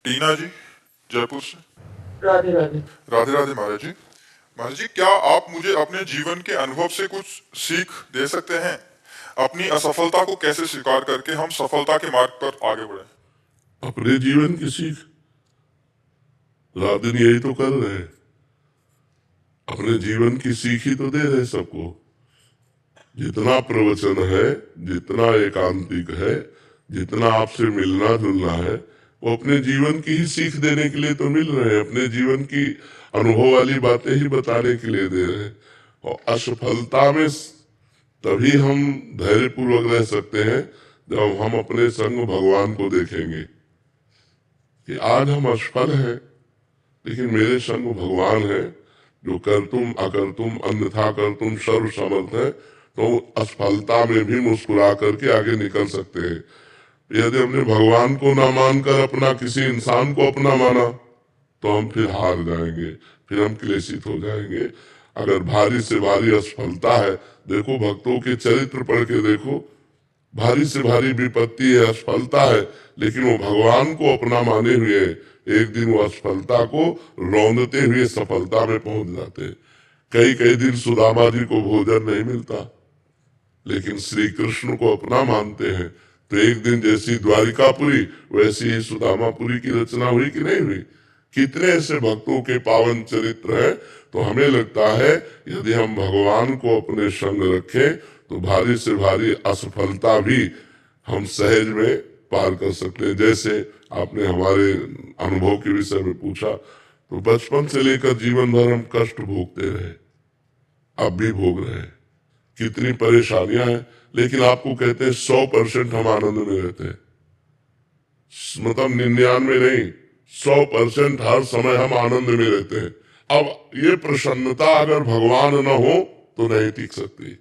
टीना जी, जयपुर से। राधे राधे। राधे राधे महाराज जी। महाराज जी, क्या आप मुझे अपने जीवन के अनुभव से कुछ सीख दे सकते हैं? अपनी असफलता को कैसे स्वीकार करके हम सफलता के मार्ग पर आगे बढ़े? अपने जीवन की सीख रात दिन यही तो कर रहे हैं। अपने जीवन की सीख ही तो दे रहे सबको। जितना प्रवचन है, जितना एकांतिक है, जितना आपसे मिलना जुलना है, वो अपने जीवन की ही सीख देने के लिए तो मिल रहे हैं। अपने जीवन की अनुभव वाली बातें ही बताने के लिए दे रहे हैं। और असफलता में तभी हम धैर्य पूर्वक रह सकते हैं जब हम अपने संग भगवान को देखेंगे कि आज हम असफल हैं, लेकिन मेरे संग भगवान है जो कर तुम अकर तुम अन्यथा कर तुम सर्व समर्थ है। तो असफलता में भी मुस्कुरा करके आगे निकल सकते हैं। यदि हमने भगवान को ना मानकर अपना किसी इंसान को अपना माना तो हम फिर हार जाएंगे, फिर हम क्लेशित हो जाएंगे। अगर भारी से भारी असफलता है, देखो भक्तों के चरित्र पढ़ के देखो, भारी से भारी विपत्ति है, असफलता है, लेकिन वो भगवान को अपना माने हुए एक दिन वो असफलता को रौंदते हुए सफलता में पहुंच जाते। कई कई दिन सुदामा जी को भोजन नहीं मिलता, लेकिन श्री कृष्ण को अपना मानते हैं। तो एक दिन जैसी द्वारिकापुरी वैसी ही सुदामापुरी की रचना हुई कि नहीं हुई? कितने ऐसे भक्तों के पावन चरित्र है। तो हमें लगता है यदि हम भगवान को अपने संग रखें तो भारी से भारी असफलता भी हम सहज में पार कर सकते हैं। जैसे आपने हमारे अनुभव के विषय में पूछा, तो बचपन से लेकर जीवन भर हम कष्ट भोगते रहे, अब भी भोग रहे हैं। कितनी परेशानियां हैं, लेकिन आपको कहते हैं 100% हम आनंद में रहते हैं। मतलब 99 नहीं, 100% हर समय हम आनंद में रहते हैं। अब ये प्रसन्नता अगर भगवान न हो तो नहीं टिक सकती,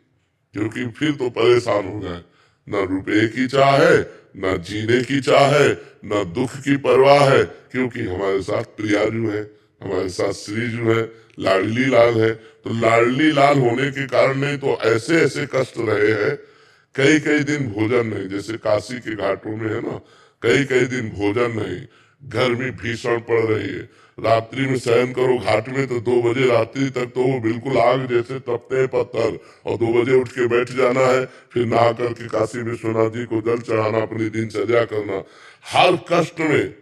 क्योंकि फिर तो परेशान हो गए। न रुपए की चाह है, न जीने की चाह है, न दुख की परवाह है, क्योंकि हमारे साथ प्रियाजू है, हमारे साथ श्रीजू है, लाडली लाल है। तो लाडली लाल होने के कारण नहीं तो ऐसे ऐसे कष्ट रहे हैं। कई कई दिन भोजन नहीं, जैसे काशी के घाटों में है ना, कई कई दिन भोजन नहीं, गर्मी भीषण पड़ रही है, रात्रि में शयन करो घाट में तो 2 बजे रात्रि तक तो वो बिल्कुल आग जैसे तपते हैं पत्थर, और 2 बजे उठ के बैठ जाना है, फिर नहा करके काशी विश्वनाथ जी को जल चढ़ाना, अपनी दिनचर्या करना। हर कष्ट में,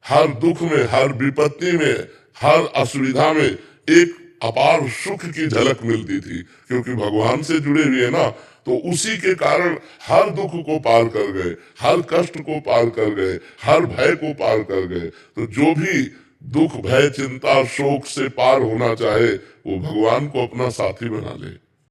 हर दुख में, हर विपत्ति में, हर असुविधा में एक अपार सुख की झलक मिलती थी, क्योंकि भगवान से जुड़े हुए ना। तो उसी के कारण हर दुख को पार कर गए, हर कष्ट को पार कर गए, हर भय को पार कर गए। तो जो भी दुख भय चिंता शोक से पार होना चाहे वो भगवान को अपना साथी बना ले।